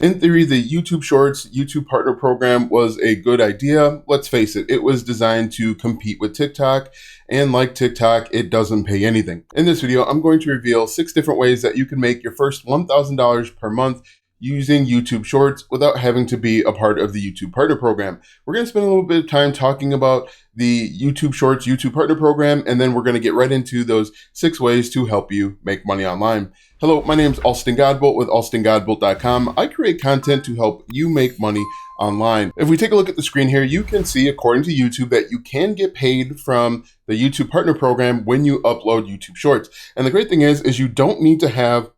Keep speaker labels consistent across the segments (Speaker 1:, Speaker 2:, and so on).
Speaker 1: In theory, the YouTube Shorts YouTube Partner Program was a good idea. Let's face it, it was designed to compete with TikTok, and like TikTok, it doesn't pay anything. In this video, I'm going to reveal 6 different ways that you can make your first $1,000 per month using YouTube Shorts without having to be a part of the YouTube Partner Program. We're going to spend a little bit of time talking about the YouTube Shorts YouTube Partner Program, and then we're going to get right into those 6 ways to help you make money online. Hello, my name is Alston Godbolt with alstongodbolt.com. I create content to help you make money online. If we take a look at the screen here, you can see, according to YouTube, that you can get paid from the YouTube Partner Program when you upload YouTube Shorts. And the great thing is you don't need to have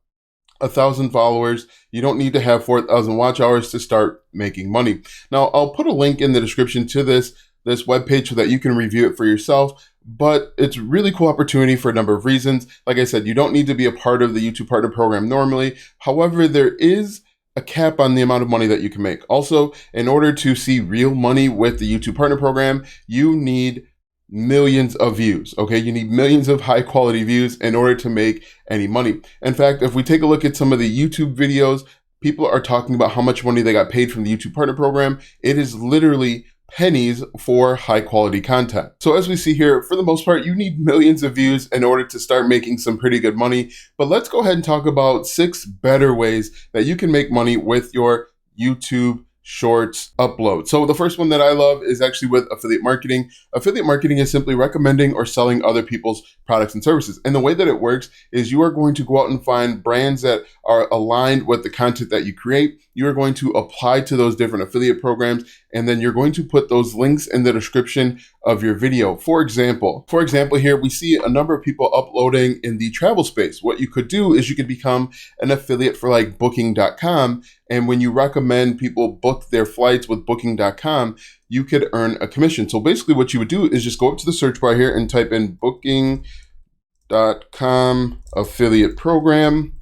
Speaker 1: 1,000 followers. You don't need to have 4,000 watch hours to start making money. Now, I'll put a link in the description to this webpage so that you can review it for yourself. But it's a really cool opportunity for a number of reasons. Like I said, you don't need to be a part of the YouTube Partner Program normally. However, there is a cap on the amount of money that you can make. Also, in order to see real money with the YouTube Partner Program, you need millions of views, okay? You need millions of high quality views in order to make any money. In fact, if we take a look at some of the YouTube videos, people are talking about how much money they got paid from the YouTube Partner Program. It is literally pennies for high quality content. So as we see here, for the most part, you need millions of views in order to start making some pretty good money. But let's go ahead and talk about 6 better ways that you can make money with your YouTube Shorts upload. So the first one that I love is actually with affiliate marketing. Affiliate marketing is simply recommending or selling other people's products and services. And the way that it works is you are going to go out and find brands that are aligned with the content that you create. You are going to apply to those different affiliate programs, and then you're going to put those links in the description of your video. For example here, we see a number of people uploading in the travel space. What you could do is you could become an affiliate for like booking.com. And when you recommend people book their flights with booking.com, you could earn a commission. So basically what you would do is just go up to the search bar here and type in booking.com affiliate program,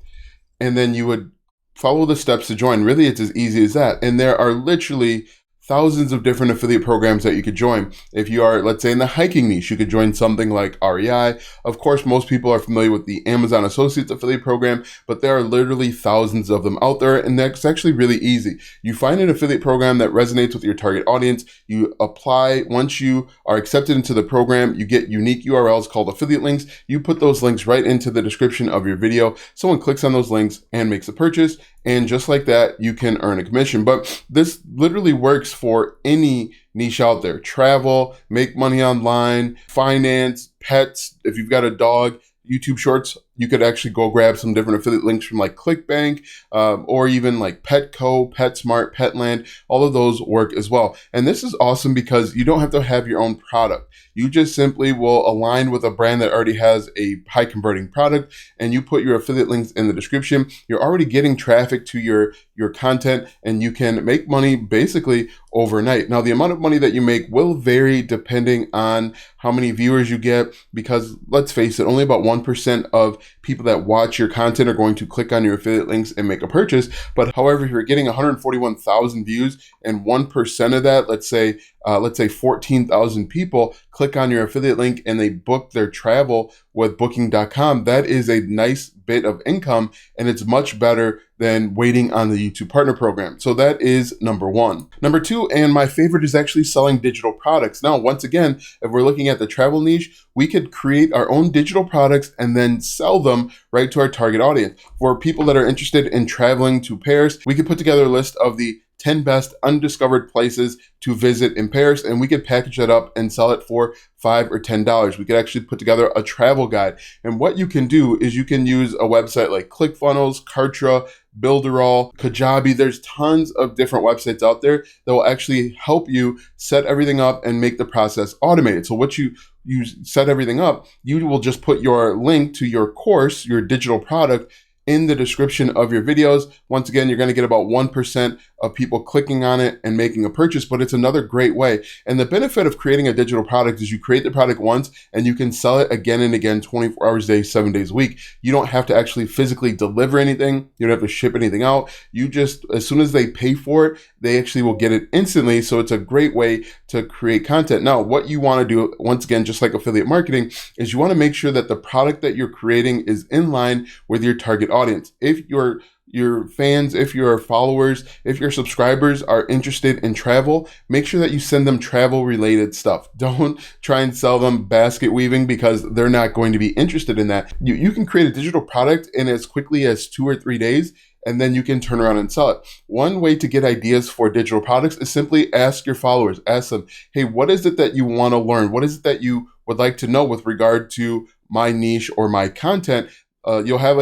Speaker 1: and then you would follow the steps to join. Really, it's as easy as that. And there are literally thousands of different affiliate programs that you could join. If you are, let's say, in the hiking niche, you could join something like REI. Of course, most people are familiar with the Amazon Associates affiliate program, but there are literally thousands of them out there, and that's actually really easy. You find an affiliate program that resonates with your target audience, you apply. Once you are accepted into the program, you get unique URLs called affiliate links. You put those links right into the description of your video. Someone clicks on those links and makes a purchase, and just like that, you can earn a commission. But this literally works for any niche out there. Travel, make money online, finance, pets. If you've got a dog, YouTube Shorts, you could actually go grab some different affiliate links from like ClickBank, or even like Petco, PetSmart, Petland. All of those work as well. And this is awesome because you don't have to have your own product. You just simply will align with a brand that already has a high converting product, and you put your affiliate links in the description. You're already getting traffic to your content, and you can make money basically overnight. Now, the amount of money that you make will vary depending on how many viewers you get, because let's face it, only about 1% of people that watch your content are going to click on your affiliate links and make a purchase. But however, if you're getting 141,000 views and 1% of that, let's say 14,000 people click on your affiliate link and they book their travel with booking.com, that is a nice bit of income, and it's much better than waiting on the YouTube Partner Program. So that is number 1. Number 2, and my favorite, is actually selling digital products. Now, once again, if we're looking at the travel niche, we could create our own digital products and then sell them right to our target audience. For people that are interested in traveling to Paris, we could put together a list of the 10 best undiscovered places to visit in Paris, and we could package that up and sell it for $5 or $10. We could actually put together a travel guide. And what you can do is you can use a website like ClickFunnels, Kartra, Builderall, Kajabi. There's tons of different websites out there that will actually help you set everything up and make the process automated. So what you set everything up, you will just put your link to your course, your digital product, in the description of your videos. Once again, you're going to get about 1% of people clicking on it and making a purchase, but it's another great way. And the benefit of creating a digital product is you create the product once and you can sell it again and again, 24 hours a day, 7 days a week. You don't have to actually physically deliver anything. You don't have to ship anything out. You just, as soon as they pay for it, they actually will get it instantly. So it's a great way to create content. Now, what you want to do, once again, just like affiliate marketing, is you want to make sure that the product that you're creating is in line with your target audience. If your your fans, if your followers, if your subscribers are interested in travel, make sure that you send them travel related stuff. Don't try and sell them basket weaving because they're not going to be interested in that. You can create a digital product in as quickly as 2 or 3 days, and then you can turn around and sell it. One way to get ideas for digital products is simply ask your followers, ask them, hey, what is it that you want to learn? What is it that you would like to know with regard to my niche or my content? You'll have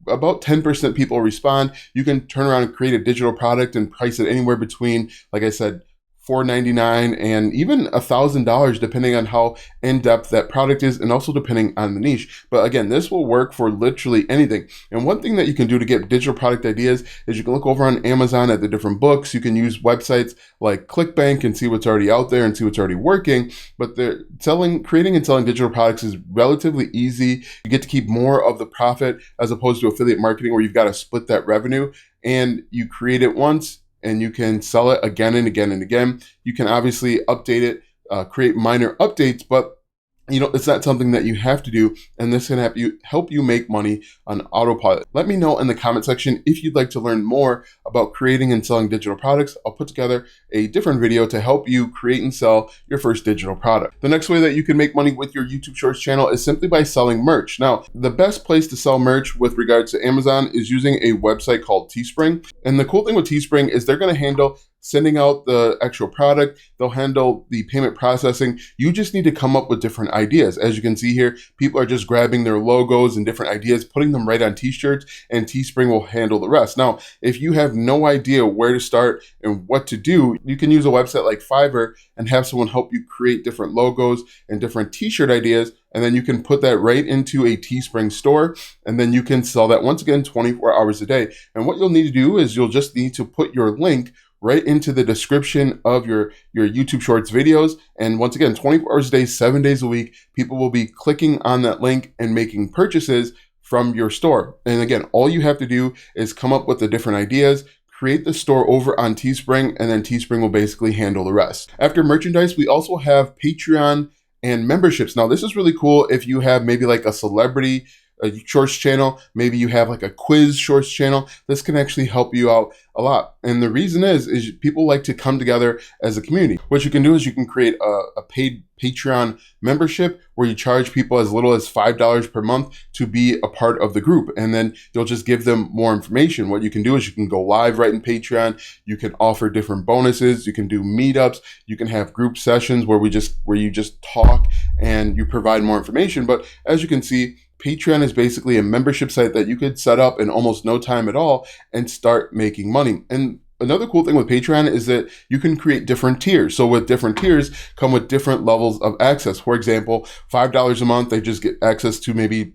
Speaker 1: about 10% people respond. You can turn around and create a digital product and price it anywhere between, like I said, $4.99 and even $1,000, depending on how in-depth that product is and also depending on the niche. But again, this will work for literally anything. And one thing that you can do to get digital product ideas is you can look over on Amazon at the different books. You can use websites like ClickBank and see what's already out there and see what's already working. But creating and selling digital products is relatively easy. You get to keep more of the profit as opposed to affiliate marketing where you've got to split that revenue, and you create it once and you can sell it again and again and again. You can obviously update it, create minor updates, but it's not something that you have to do, and this can help you make money on autopilot. Let me know in the comment section if you'd like to learn more about creating and selling digital products. I'll put together a different video to help you create and sell your first digital product. The next way that you can make money with your YouTube Shorts channel is simply by selling merch. Now, the best place to sell merch with regards to Amazon is using a website called Teespring. And the cool thing with Teespring is they're going to handle sending out the actual product. They'll handle the payment processing. You just need to come up with different ideas. As you can see here, people are just grabbing their logos and different ideas, putting them right on t-shirts, and Teespring will handle the rest. Now, if you have no idea where to start and what to do, you can use a website like Fiverr and have someone help you create different logos and different t-shirt ideas. And then you can put that right into a Teespring store, and then you can sell that once again 24 hours a day. And what you'll need to do is you'll just need to put your link right into the description of your YouTube Shorts videos. And once again, 24 hours a day, 7 days a week, people will be clicking on that link and making purchases from your store. And again, all you have to do is come up with the different ideas, create the store over on Teespring, and then Teespring will basically handle the rest. After merchandise, we also have Patreon and memberships. Now, this is really cool if you have maybe like a celebrity shorts channel, maybe you have like a quiz shorts channel. This can actually help you out a lot. And the reason is people like to come together as a community. What you can do is you can create a paid Patreon membership where you charge people as little as $5 per month to be a part of the group. And then you'll just give them more information. What you can do is you can go live right in Patreon. You can offer different bonuses. You can do meetups. You can have group sessions where you just talk and you provide more information. But as you can see, Patreon is basically a membership site that you could set up in almost no time at all and start making money. And another cool thing with Patreon is that you can create different tiers. So with different tiers come with different levels of access. For example, $5 a month, they just get access to maybe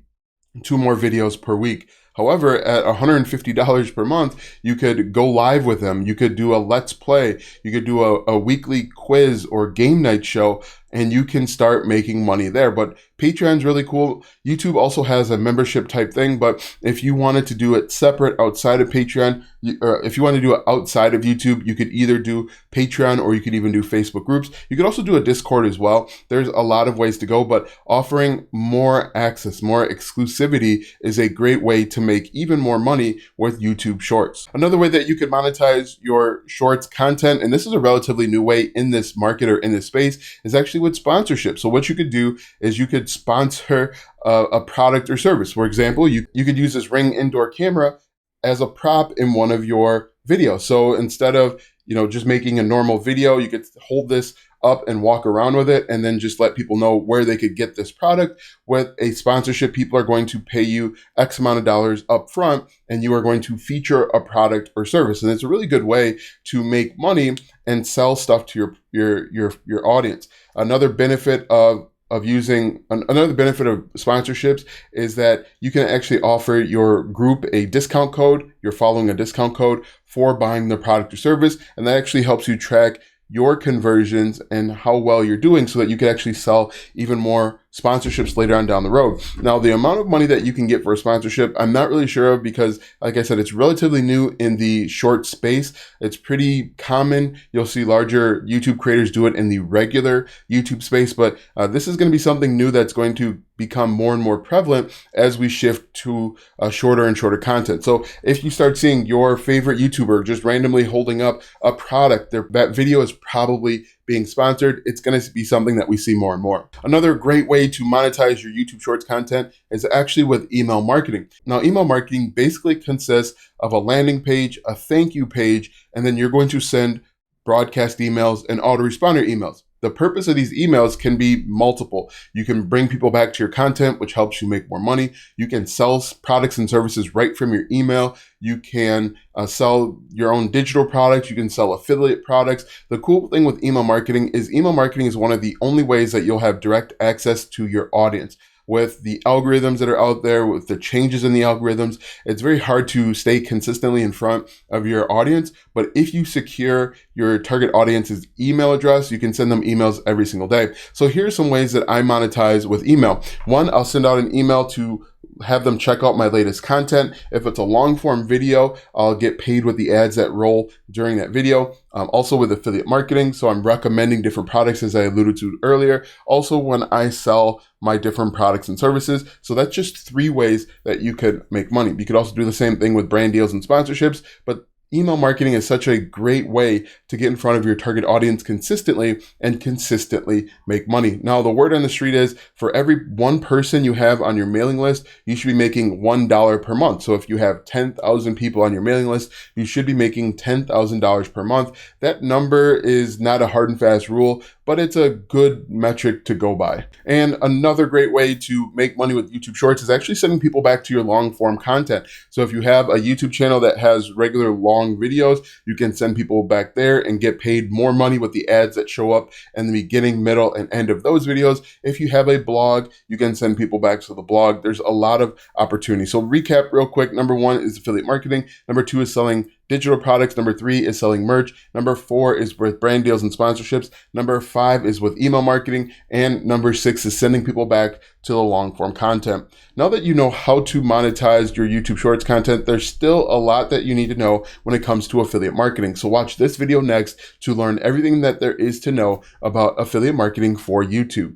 Speaker 1: 2 more videos per week. However, at $150 per month, you could go live with them. You could do a let's play. You could do a weekly quiz or game night show, and you can start making money there. But Patreon's really cool. YouTube also has a membership type thing, but if you wanted to do it separate outside of Patreon, or if you want to do it outside of YouTube, you could either do Patreon or you could even do Facebook groups. You could also do a Discord as well. There's a lot of ways to go, but offering more access, more exclusivity is a great way to make even more money with YouTube Shorts. Another way that you could monetize your Shorts content, and this is a relatively new way in this market or in this space, is actually with sponsorship. So what you could do is you could sponsor a product or service. For example, you could use this Ring indoor camera as a prop in one of your videos. So instead of just making a normal video, you could hold this up and walk around with it and then just let people know where they could get this product. With a sponsorship, people are going to pay you X amount of dollars up front, and you are going to feature a product or service. And it's a really good way to make money and sell stuff to your audience. Another benefit of sponsorships is that you can actually offer your group a discount code. You're following a discount code for buying the product or service, and that actually helps you track your conversions and how well you're doing so that you can actually sell even more sponsorships later on down the road. Now, the amount of money that you can get for a sponsorship, I'm not really sure of because, like I said, it's relatively new in the short space. It's pretty common. You'll see larger YouTube creators do it in the regular YouTube space, but this is going to be something new that's going to become more and more prevalent as we shift to shorter and shorter content. So if you start seeing your favorite YouTuber just randomly holding up a product, that video is probably being sponsored. It's going to be something that we see more and more. Another great way to monetize your YouTube Shorts content is actually with email marketing. Now, email marketing basically consists of a landing page, a thank you page, and then you're going to send broadcast emails and autoresponder emails. The purpose of these emails can be multiple. You can bring people back to your content, which helps you make more money. You can sell products and services right from your email. You can sell your own digital products. You can sell affiliate products. The cool thing with email marketing is one of the only ways that you'll have direct access to your audience. With the algorithms that are out there, with the changes in the algorithms, it's very hard to stay consistently in front of your audience. But if you secure your target audience's email address, you can send them emails every single day. So here's some ways that I monetize with email. One, I'll send out an email to have them check out my latest content. If it's a long form video, I'll get paid with the ads that roll during that video. Also with affiliate marketing. So I'm recommending different products as I alluded to earlier. Also when I sell my different products and services. So that's just 3 ways that you could make money. You could also do the same thing with brand deals and sponsorships, but email marketing is such a great way to get in front of your target audience consistently and consistently make money. Now, the word on the street is for every one person you have on your mailing list, you should be making $1 per month. So if you have 10,000 people on your mailing list, you should be making $10,000 per month. That number is not a hard and fast rule, but it's a good metric to go by. And another great way to make money with YouTube Shorts is actually sending people back to your long form content. So if you have a YouTube channel that has regular long videos, you can send people back there and get paid more money with the ads that show up in the beginning, middle, and end of those videos. If you have a blog, you can send people back to the blog. There's a lot of opportunity. So recap real quick. Number 1 is affiliate marketing. Number 2 is selling digital products. Number 3 is selling merch. Number 4 is with brand deals and sponsorships. Number 5 is with email marketing. And number 6 is sending people back to the long form content. Now that you know how to monetize your YouTube Shorts content, there's still a lot that you need to know when it comes to affiliate marketing. So watch this video next to learn everything that there is to know about affiliate marketing for YouTube.